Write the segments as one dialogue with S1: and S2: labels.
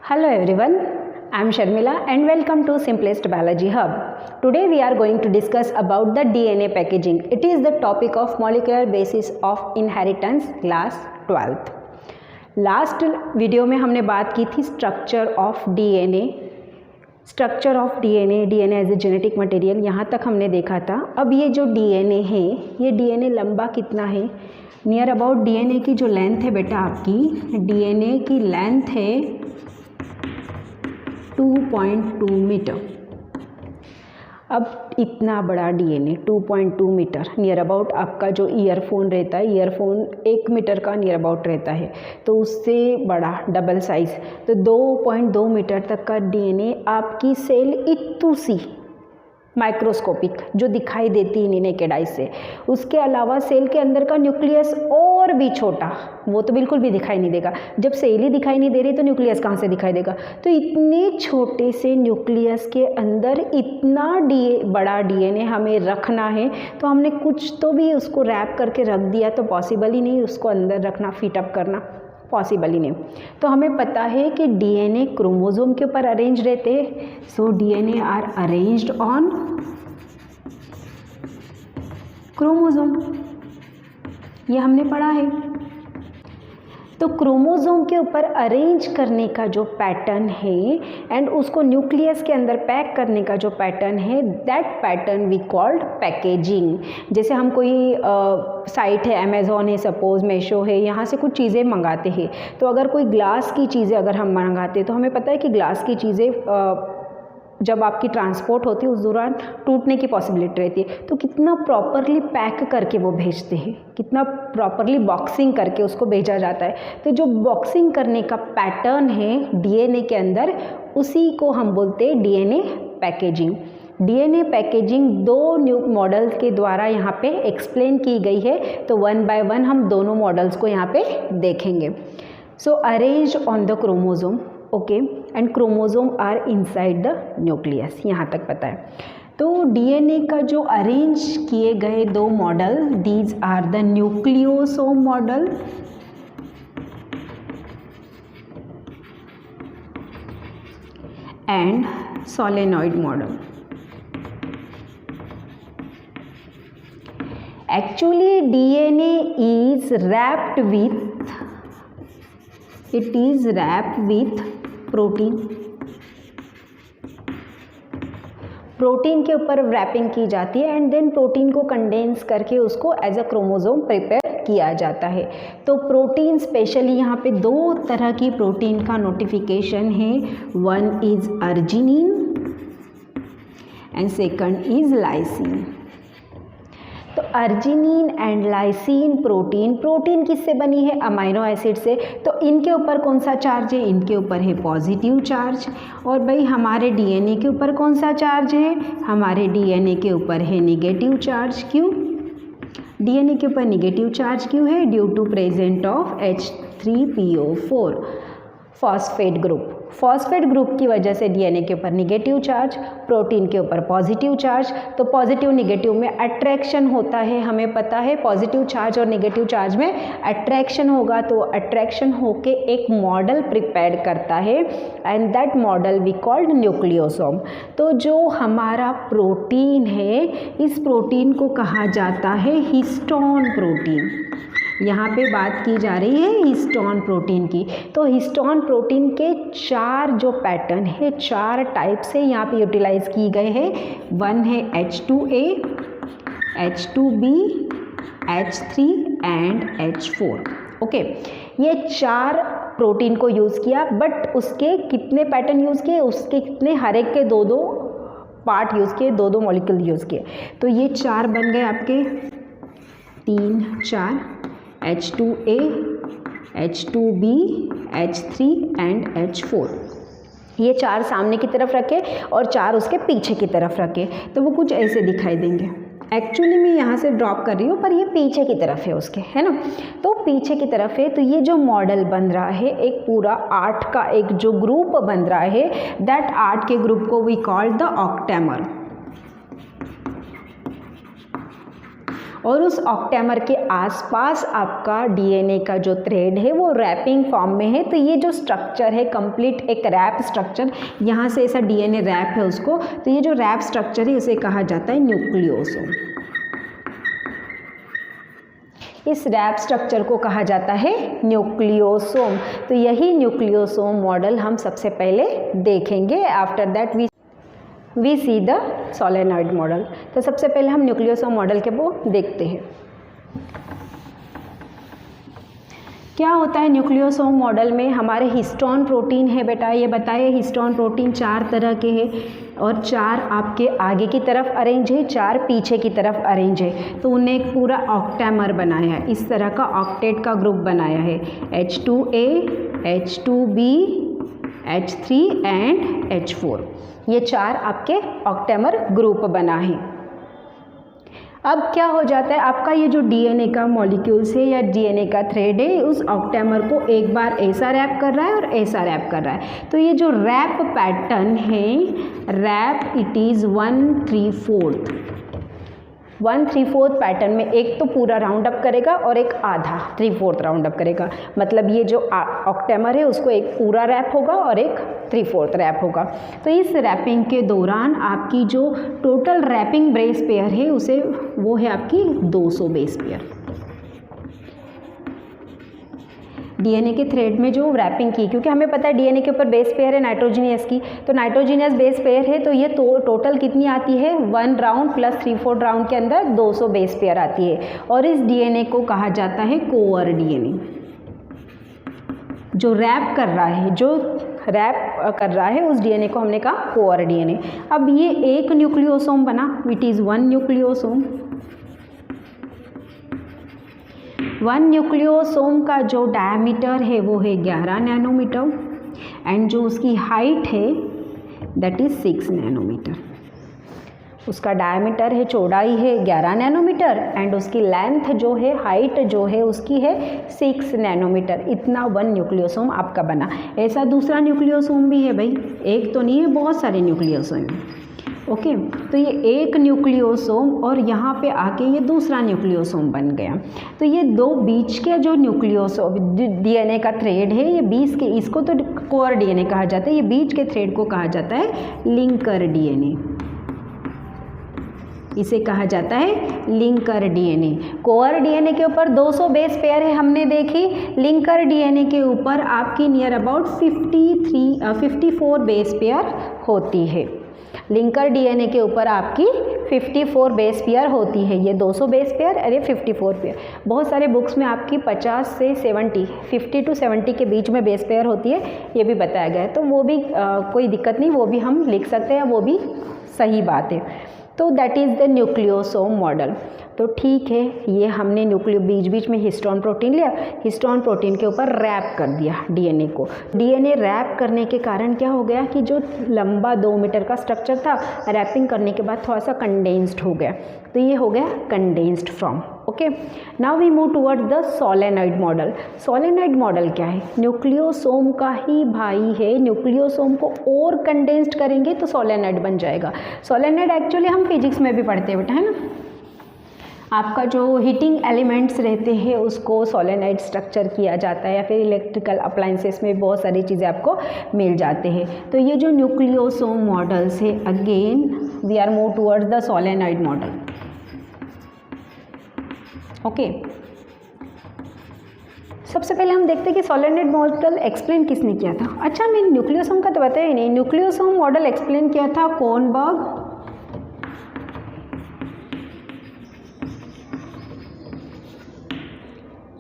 S1: Hello everyone, I am Sharmila and welcome to Simplest Biology Hub. Today we are going to discuss about the DNA packaging. It is the topic of molecular basis of inheritance class 12th. Last video में हमने बात की थी structure of DNA as a genetic material, यहाँ तक हमने देखा था। अब ये जो डीएनए है, ये डीएनए लंबा कितना है? नियर अबाउट डीएनए की जो लेंथ है बेटा, आपकी डीएनए की लेंथ है 2.2 मीटर। अब इतना बड़ा डीएनए 2.2 मीटर, नियर अबाउट आपका जो ईयरफोन रहता है, ईयरफोन 1 मीटर का नियर अबाउट रहता है, तो उससे बड़ा डबल साइज़, तो 2.2 मीटर तक का डीएनए आपकी सेल इतनी सी माइक्रोस्कोपिक जो दिखाई देती है नेकेड आई से। उसके अलावा सेल के अंदर का न्यूक्लियस और भी छोटा, वो तो बिल्कुल भी दिखाई नहीं देगा। जब सेल ही दिखाई नहीं दे रही तो न्यूक्लियस कहाँ से दिखाई देगा? तो इतने छोटे से न्यूक्लियस के अंदर इतना बड़ा डीएनए हमें रखना है, तो हमने कुछ तो भी उसको रैप करके रख दिया, तो पॉसिबल ही नहीं उसको अंदर रखना, फिटअप करना पॉसिबल ही नहीं। तो हमें पता है कि डीएनए क्रोमोसोम के ऊपर अरेंज रहते हैं। So DNA are arranged on chromosome, ये हमने पढ़ा है। तो क्रोमोसोम के ऊपर अरेंज करने का जो पैटर्न है एंड उसको न्यूक्लियस के अंदर पैक करने का जो पैटर्न है, that pattern we called packaging. जैसे हम कोई साइट है, अमेज़ॉन है, सपोज मीशो है, यहाँ से कुछ चीज़ें मंगाते हैं, तो अगर कोई ग्लास की चीज़ें अगर हम मंगाते हैं, तो हमें पता है कि ग्लास की चीज़ें जब आपकी ट्रांसपोर्ट होती है उस दौरान टूटने की पॉसिबिलिटी रहती है। तो कितना प्रॉपरली पैक करके वो भेजते हैं, कितना प्रॉपरली बॉक्सिंग करके उसको भेजा जाता है। तो जो बॉक्सिंग करने का पैटर्न है डीएनए के अंदर, उसी को हम बोलते हैं डीएनए पैकेजिंग। डीएनए पैकेजिंग दो न्यू मॉडल्स के द्वारा यहाँ पे एक्सप्लेन की गई है, तो वन बाय वन हम दोनों मॉडल्स को यहाँ पे देखेंगे। So arrange on the chromosome, okay, and chromosome are inside the nucleus, यहाँ तक पता है। तो डीएनए का जो अरेंज किए गए दो model, these are the nucleosome model and solenoid model. Actually DNA is wrapped with, it is wrapped with protein. Protein के ऊपर रैपिंग की जाती है एंड देन प्रोटीन को कंडेंस करके उसको एज अ क्रोमोसोम प्रिपेयर किया जाता है। तो प्रोटीन स्पेशली यहाँ पे दो तरह की प्रोटीन का नोटिफिकेशन है, one is arginine and second is lysine. तो अर्जिनिन एंड लाइसिन प्रोटीन किससे बनी है? अमाइनो एसिड से। तो इनके ऊपर कौन सा चार्ज है? इनके ऊपर है पॉजिटिव चार्ज। और भाई हमारे डीएनए के ऊपर कौन सा चार्ज है? हमारे डीएनए के ऊपर है नेगेटिव चार्ज। क्यों डीएनए के ऊपर नेगेटिव चार्ज क्यों है? Due to present of H3PO4 phosphate group. Phosphate group की वजह से डीएनए के ऊपर नेगेटिव चार्ज, प्रोटीन के ऊपर पॉजिटिव चार्ज। तो पॉजिटिव नेगेटिव में अट्रैक्शन होता है, हमें पता है पॉजिटिव चार्ज और नेगेटिव चार्ज में अट्रैक्शन होगा, तो अट्रैक्शन होके एक मॉडल प्रिपेयर करता है and that model we called nucleosome. तो जो हमारा प्रोटीन है, इस प्रोटीन को कहा जाता है हिस्टोन प्रोटीन। यहाँ पे बात की जा रही है हिस्टोन प्रोटीन की। तो हिस्टोन प्रोटीन के चार जो पैटर्न है, चार टाइप से यहाँ पे यूटिलाइज की गए हैं। वन है H2A, H2B, H3 and H4। Okay, ये चार प्रोटीन को यूज़ किया, बट उसके कितने पैटर्न यूज़ किए, उसके कितने, हर एक के दो दो पार्ट यूज़ किए, दो दो मॉलिक्यूल यूज़ किए। तो ये चार बन गए आपके 3, 4, H2A, H2B, H3 and H4। ये चार सामने की तरफ रखे और चार उसके पीछे की तरफ रखे, तो वो कुछ ऐसे दिखाई देंगे। एक्चुअली मैं यहाँ से ड्रॉप कर रही हूँ, पर ये पीछे की तरफ है उसके, है ना। तो पीछे की तरफ है, तो ये जो मॉडल बन रहा है, एक पूरा 8 का एक जो ग्रुप बन रहा है, दैट 8 के ग्रुप को वी कॉल्ड द ऑक्टेमर। और उस ऑक्टेमर के आसपास आपका डीएनए का जो थ्रेड है वो रैपिंग फॉर्म में है। तो ये जो स्ट्रक्चर है कंप्लीट एक रैप स्ट्रक्चर, यहाँ से ऐसा डीएनए रैप है उसको, तो ये जो रैप स्ट्रक्चर है उसे कहा जाता है न्यूक्लियोसोम। इस रैप स्ट्रक्चर को कहा जाता है न्यूक्लियोसोम। तो यही न्यूक्लियोसोम मॉडल हम सबसे पहले देखेंगे। After that we see the solenoid model. तो सबसे पहले हम न्यूक्लियोसोम मॉडल के वो देखते हैं। क्या होता है न्यूक्लियोसोम मॉडल में? हमारे हिस्टोन प्रोटीन है बेटा, ये बताइए हिस्टोन प्रोटीन 4 तरह के हैं और 4 आपके आगे की तरफ अरेंज है, 4 पीछे की तरफ अरेंज है। तो उन्हें एक पूरा ऑक्टेमर बनाया है, इस तरह का ऑक्टेट का ग्रुप बनाया है, H2A, H2B, H3 and H4। ये 4 आपके ऑक्टेमर ग्रुप बना है। अब क्या हो जाता है, आपका ये जो डीएनए का मॉलिक्यूल्स है या डीएनए का थ्रेड है उस ऑक्टेमर को एक बार ऐसा रैप कर रहा है और ऐसा रैप कर रहा है। तो ये जो रैप पैटर्न है, रैप इट इज़ 1/3 पैटर्न में एक तो पूरा राउंड अप करेगा और एक आधा 3/4 राउंड अप करेगा। मतलब ये जो ऑक्टेमर है उसको एक पूरा रैप होगा और एक 3/4 रैप होगा। तो इस रैपिंग के दौरान आपकी जो टोटल रैपिंग बेस पेयर है उसे वो है आपकी 200 बेस पेयर। डीएनए के थ्रेड में जो रैपिंग की, क्योंकि हमें पता है डीएनए के ऊपर बेस पेयर है नाइट्रोजीनियस की, तो नाइट्रोजीनियस बेस पेयर है तो ये टोटल कितनी आती है 1 राउंड प्लस 3/4 राउंड के अंदर 200 बेस पेयर आती है। और इस डीएनए को कहा जाता है कोअर डीएनए। जो रैप कर रहा है उस डीएनए को हमने कहा कोअर डीएनए। अब ये एक न्यूक्लियोसोम बना, इट इज़ 1 न्यूक्लियोसोम। 1 न्यूक्लियोसोम का जो डायमीटर है वो है 11 नैनोमीटर एंड जो उसकी हाइट है दैट इज़ 6 नैनोमीटर। उसका डायमीटर है, चौड़ाई है 11 नैनोमीटर एंड उसकी लेंथ जो है, हाइट जो है उसकी है 6 नैनोमीटर। इतना 1 न्यूक्लियोसोम आपका बना। ऐसा दूसरा न्यूक्लियोसोम भी है भाई, एक तो नहीं है, बहुत सारे न्यूक्लियोसोम हैं। ओके, तो ये एक न्यूक्लियोसोम और यहाँ पे आके ये दूसरा न्यूक्लियोसोम बन गया। तो ये दो बीच के जो न्यूक्लियोसोम डीएनए का थ्रेड है, ये बीच के, इसको तो कोअर डीएनए कहा जाता है, ये बीच के थ्रेड को कहा जाता है लिंकर डीएनए। इसे कहा जाता है लिंकर डीएनए। कोअर डीएनए के ऊपर 200 बेस पेयर है हमने देखी, लिंकर डीएनए के ऊपर आपकी नियर अबाउट 54 बेस पेयर होती है। लिंकर डीएनए के ऊपर आपकी 54 बेस पेयर होती है। ये 200 बेस पेयर, अरे 54 पेयर। बहुत सारे बुक्स में आपकी 50 से 70, 50 to 70 के बीच में बेस पेयर होती है, ये भी बताया गया है। तो वो भी कोई दिक्कत नहीं, वो भी हम लिख सकते हैं, वो भी सही बात है। तो that is the nucleosome model. तो ठीक है, ये हमने बीच बीच में हिस्टोन प्रोटीन लिया, हिस्टोन प्रोटीन के ऊपर रैप कर दिया डीएनए को। डीएनए रैप करने के कारण क्या हो गया कि जो लंबा 2 मीटर का स्ट्रक्चर था, रैपिंग करने के बाद थोड़ा सा कंडेंस्ड हो गया, तो ये हो गया condensed form. Okay, now we move toward the solenoid model. Solenoid model क्या है? न्यूक्लियोसोम का ही भाई है। न्यूक्लियोसोम को और कंडेंस्ड करेंगे तो सोलेनॉइड बन जाएगा। सोलेनॉइड एक्चुअली हम फिजिक्स में भी पढ़ते हैं बेटा, है ना। आपका जो हीटिंग एलिमेंट्स रहते हैं उसको सोलेनॉइड स्ट्रक्चर किया जाता है, या फिर इलेक्ट्रिकल अप्लायंसेस में बहुत सारी चीज़ें आपको मिल जाते हैं। तो ये जो न्यूक्लियोसोम मॉडल्स है, again we are move towards the solenoid model. Okay, सबसे पहले हम देखते हैं कि सोलेनॉइड मॉडल एक्सप्लेन किसने किया था। अच्छा, मैंने न्यूक्लियोसोम का तो बताया ही नहीं। न्यूक्लियोसोम मॉडल एक्सप्लेन किया था कॉर्नबर्ग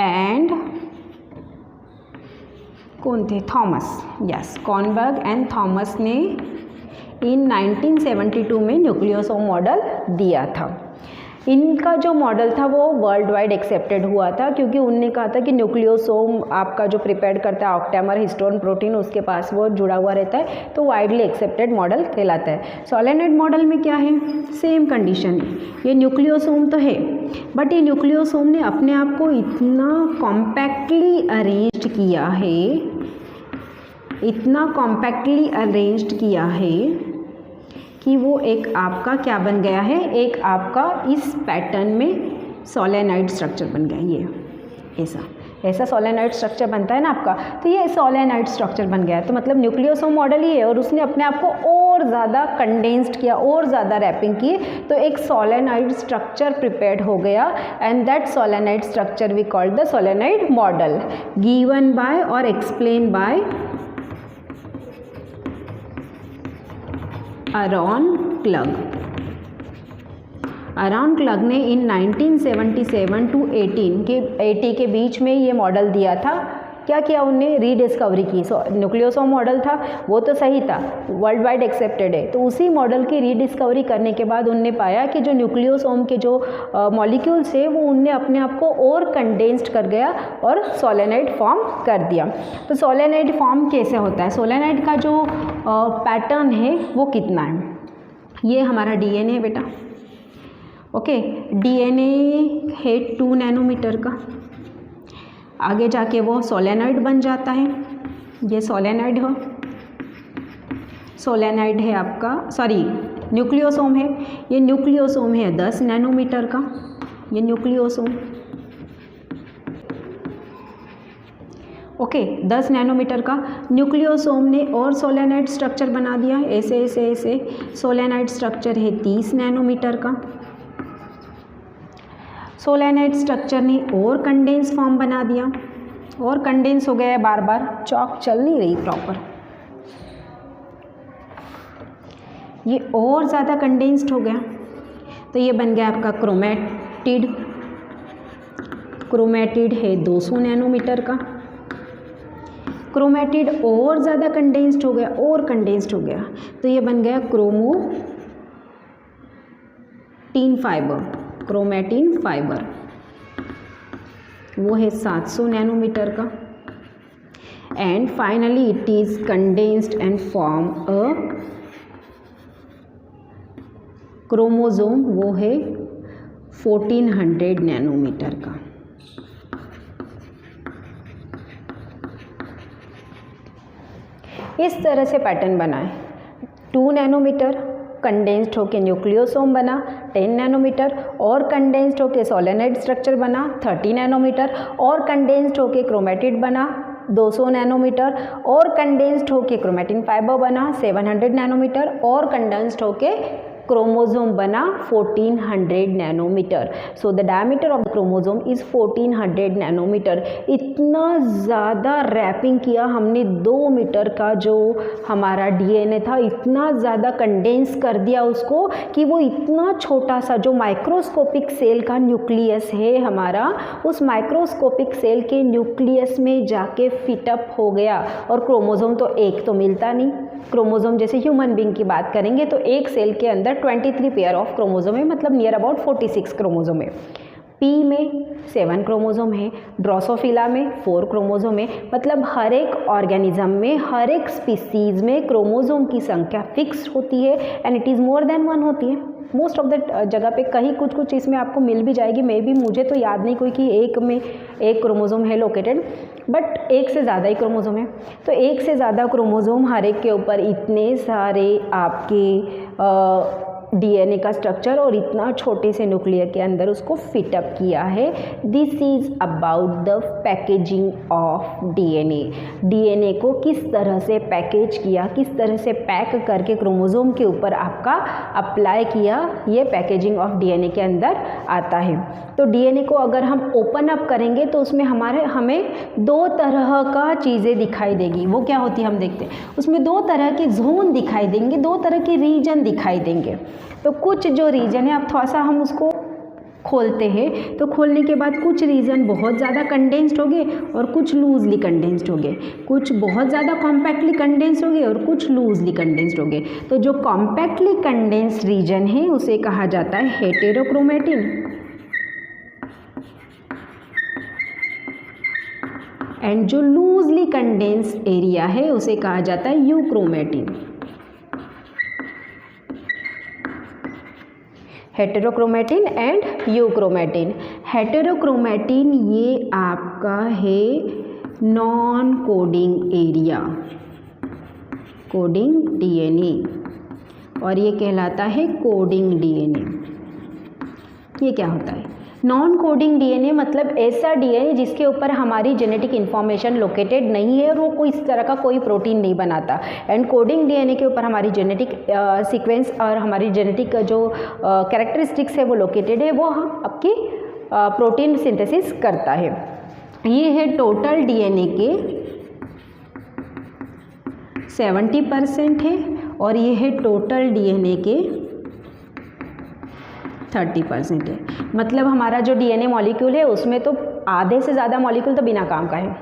S1: एंड कौन थे? Thomas. Yes, Kornberg and Thomas ने इन 1972 में न्यूक्लियोसोम मॉडल दिया था। इनका जो मॉडल था वो वर्ल्ड वाइड एक्सेप्टेड हुआ था, क्योंकि उनने कहा था कि न्यूक्लियोसोम आपका जो प्रिपेयर करता है ऑक्टेमर हिस्टोन प्रोटीन, उसके पास वो जुड़ा हुआ रहता है, तो वाइडली एक्सेप्टेड मॉडल कहलाता है। सोलेनॉइड मॉडल में क्या है? सेम कंडीशन है, ये न्यूक्लियोसोम तो है, बट ये न्यूक्लियोसोम ने अपने आप को इतना कॉम्पैक्टली अरेंज्ड किया है, इतना कॉम्पैक्टली अरेंज्ड किया है कि वो एक आपका क्या बन गया है, एक आपका इस पैटर्न में सोलेनॉइड स्ट्रक्चर बन गया, ये ऐसा सोलेनॉइड स्ट्रक्चर बनता है ना आपका, तो ये सोलेनॉइड स्ट्रक्चर बन गया। तो मतलब न्यूक्लियोसोम मॉडल ही है और उसने अपने आप को और ज़्यादा कंडेंस्ड किया, और ज़्यादा रैपिंग की, तो एक सोलेनॉइड स्ट्रक्चर प्रिपेयर्ड हो गया and that solenoid structure we called the solenoid model, given by और explain by Aaron Klug. Aaron Klug ने इन 1977 टू 80 के बीच में ये मॉडल दिया था। क्या किया उनने? रीडिस्कवरी की। न्यूक्लियोसोम मॉडल था वो तो सही था, वर्ल्ड वाइड एक्सेप्टेड है, तो उसी मॉडल की रीडिस्कवरी करने के बाद उनने पाया कि जो न्यूक्लियोसोम के जो मॉलिक्यूल्स है वो उनने अपने आप को और कंडेंस्ड कर गया और सोलेनॉइड फॉर्म कर दिया। तो सोलेनॉइड फॉर्म कैसे होता है? सोलेनॉइड का जो पैटर्न है वो कितना है? ये हमारा डीएनए है बेटा, ओके, डीएनए है 2 नैनोमीटर का, आगे जाके वो सोलेनॉइड बन जाता है। ये सोलेनॉइड हो, सोलेनॉइड है आपका, सॉरी न्यूक्लियोसोम है, ये न्यूक्लियोसोम है 10 नैनोमीटर का, ये न्यूक्लियोसोम, ओके 10 नैनोमीटर का न्यूक्लियोसोम ने और सोलेनॉइड स्ट्रक्चर बना दिया, ऐसे ऐसे ऐसे सोलेनॉइड स्ट्रक्चर है 30 नैनोमीटर का। सोलेनॉइड स्ट्रक्चर ने और कंडेंस फॉर्म बना दिया, और कंडेंस हो गया है, बार बार चौक चल नहीं रही प्रॉपर, ये और ज़्यादा कंडेंस्ड हो गया, तो ये बन गया आपका क्रोमेटिड। क्रोमेटिड है 200 नैनोमीटर का, क्रोमेटिड और ज़्यादा कंडेंस्ड हो गया, और कंडेंस्ड हो गया, तो ये बन गया क्रोमैटिन फाइबर। क्रोमैटिन फाइबर वो है 700 नैनोमीटर का, and finally it is condensed and form a chromosome, वो है 1400 नैनोमीटर का। इस तरह से पैटर्न बना है, 2 नैनोमीटर कंडेंस्ड होके न्यूक्लियोसोम बना 10 नैनोमीटर, और कंडेंस्ड होके सोलेनॉइड स्ट्रक्चर बना 30 नैनोमीटर, और कंडेंस्ड होके क्रोमेटिड बना 200 नैनोमीटर, और कंडेंस्ड होके क्रोमैटिन फाइबर बना 700 नैनोमीटर, और कंडेंस्ड होके क्रोमोसोम बना 1400 nanometre. So the diameter of the chromosome is 1400 nanometre. इतना ज़्यादा रैपिंग किया हमने, 2 मीटर का जो हमारा डीएनए था इतना ज़्यादा कंडेंस कर दिया उसको कि वो इतना छोटा सा जो माइक्रोस्कोपिक सेल का न्यूक्लियस है हमारा, उस माइक्रोस्कोपिक सेल के न्यूक्लियस में जाके फिटअप हो गया। और क्रोमोसोम तो एक तो मिलता नहीं, क्रोमोसोम जैसे ह्यूमन बींग की बात करेंगे तो एक सेल के अंदर 23 पेयर ऑफ क्रोमोसोम है, मतलब नियर अबाउट 46 क्रोमोसोम है। पी में 7 क्रोमोसोम है, ड्रोसोफिला में 4 क्रोमोसोम है, मतलब हर एक ऑर्गेनिज्म में, हर एक स्पीसीज में क्रोमोसोम की संख्या फिक्स होती है and it is more than 1 होती है। मोस्ट ऑफ द जगह पे कहीं कुछ कुछ इसमें आपको मिल भी जाएगी, मे बी मुझे तो याद नहीं कोई कि एक में एक क्रोमोसोम है लोकेटेड, बट एक से ज़्यादा ही क्रोमोसोम है। तो एक से ज़्यादा क्रोमोसोम हर एक के ऊपर इतने सारे आपके डीएनए का स्ट्रक्चर और इतना छोटे से न्यूक्लियर के अंदर उसको फिटअप किया है। This is about the packaging of DNA. DNA को किस तरह से पैकेज किया, किस तरह से पैक करके क्रोमोसोम के ऊपर आपका अप्लाई किया, ये पैकेजिंग ऑफ डीएनए के अंदर आता है। तो डीएनए को अगर हम ओपन अप करेंगे तो उसमें हमें 2 तरह का चीज़ें दिखाई देगी। वो क्या होती है हम देखते हैं, उसमें 2 तरह के जोन दिखाई देंगे, 2 तरह के रीजन दिखाई देंगे। तो कुछ जो रीजन है, अब थोड़ा सा हम उसको खोलते हैं, तो खोलने के बाद कुछ रीजन बहुत ज़्यादा कंडेंस्ड हो गए और कुछ लूजली कंडेंस्ड हो गए, कुछ बहुत ज़्यादा कॉम्पैक्टली कंडेंस्ड हो गए और कुछ लूजली कंडेंस्ड हो गए। तो जो कॉम्पैक्टली कंडेंस्ड रीजन है उसे कहा जाता है हेटेरोक्रोमैटिन, एंड जो लूजली कंडेंस्ड एरिया है उसे कहा जाता है euchromatin. Heterochromatin and euchromatin. Heterochromatin ये आपका है non coding area, coding DNA, और ये कहलाता है कोडिंग डीएनए। ये क्या होता है, नॉन कोडिंग डीएनए मतलब ऐसा डीएनए जिसके ऊपर हमारी जेनेटिक इन्फॉर्मेशन लोकेटेड नहीं है और वो कोई इस तरह का कोई प्रोटीन नहीं बनाता। एंड कोडिंग डीएनए के ऊपर हमारी जेनेटिक सीक्वेंस और हमारी जेनेटिक जो कैरेक्टरिस्टिक्स है वो लोकेटेड है, वो आपकी प्रोटीन सिंथेसिस करता है। ये है टोटल डीएनए के 70% है और ये है टोटल डीएनए के 30% है। मतलब हमारा जो डीएनए मॉलिक्यूल है उसमें तो आधे से ज़्यादा मॉलिक्यूल तो बिना काम का है,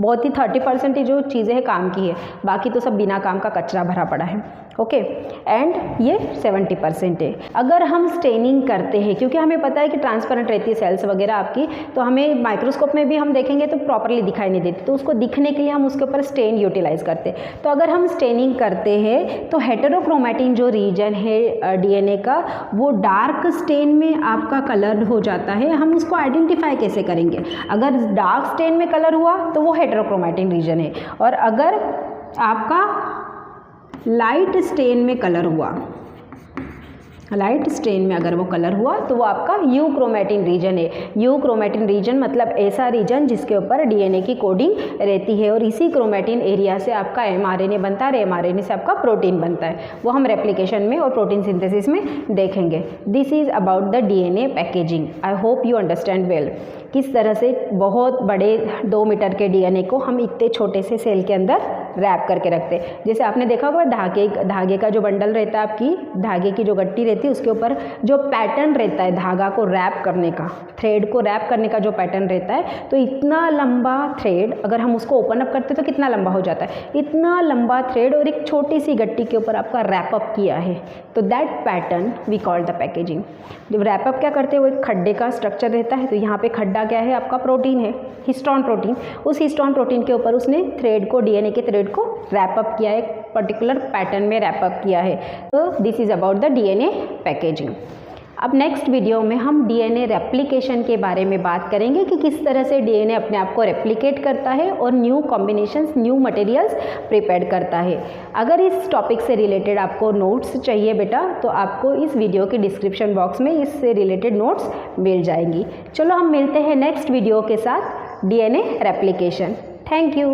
S1: बहुत ही 30% ही जो चीज़ें हैं काम की है, बाकी तो सब बिना काम का कचरा भरा पड़ा है। ओके, एंड ये 70% है। अगर हम स्टेनिंग करते हैं, क्योंकि हमें पता है कि ट्रांसपेरेंट रहती है सेल्स वगैरह आपकी, तो हमें माइक्रोस्कोप में भी हम देखेंगे तो प्रॉपरली दिखाई नहीं देती, तो उसको दिखने के लिए हम उसके ऊपर स्टेन यूटिलाइज करते हैं। तो अगर हम स्टेनिंग करते हैं तो हेटेरोक्रोमैटिन जो रीजन है डीएनए का, वो डार्क स्टेन में आपका कलर हो जाता है। हम उसको आइडेंटिफाई कैसे करेंगे? अगर डार्क स्टेन में कलर हुआ तो वो हेटेरोक्रोमैटिन रीजन है, और अगर आपका लाइट स्टेन में कलर हुआ, लाइट स्टेन में अगर वो कलर हुआ तो वो आपका यूक्रोमैटिन रीजन है। यूक्रोमैटिन रीजन मतलब ऐसा रीजन जिसके ऊपर डीएनए की कोडिंग रहती है, और इसी क्रोमैटिन एरिया से आपका एमआरएनए बनता है, एमआरएनए से आपका प्रोटीन बनता है। वो हम रेप्लिकेशन में और प्रोटीन सिंथेसिस में देखेंगे। This is about the DNA packaging. I hope you understand well किस तरह से बहुत बड़े 2 मीटर के डीएनए को हम इतने छोटे से सेल के अंदर रैप करके रखते हैं। जैसे आपने देखा होगा धागे का जो बंडल रहता है, आपकी धागे की जो गट्टी रहती है, उसके ऊपर जो पैटर्न रहता है धागा को रैप करने का, थ्रेड को रैप करने का जो पैटर्न रहता है, तो इतना लंबा थ्रेड अगर हम उसको ओपन अप करते तो कितना लंबा हो जाता है, इतना लंबा थ्रेड और एक छोटी सी गट्टी के ऊपर आपका रैप अप किया है, तो that pattern we call the packaging. जब रैप अप क्या करते हैं, वो एक खड्डे का स्ट्रक्चर रहता है, तो यहाँ पे खड्डा क्या है, आपका प्रोटीन है, हिस्टोन प्रोटीन। उस हिस्टोन प्रोटीन के ऊपर उसने थ्रेड को, डीएनए के थ्रेड को रैप अप किया है, एक पर्टिकुलर पैटर्न में रैप अप किया है। तो this is about the DNA packaging. अब नेक्स्ट वीडियो में हम डीएनए रेप्लिकेशन के बारे में बात करेंगे कि किस तरह से डीएनए अपने आप को रेप्लिकेट करता है और new combinations, new materials prepare करता है। अगर इस टॉपिक से रिलेटेड आपको नोट्स चाहिए बेटा, तो आपको इस वीडियो के डिस्क्रिप्शन बॉक्स में इससे रिलेटेड नोट्स मिल जाएंगी। चलो हम मिलते हैं नेक्स्ट वीडियो के साथ, डीएनए रेप्लिकेशन। Thank you.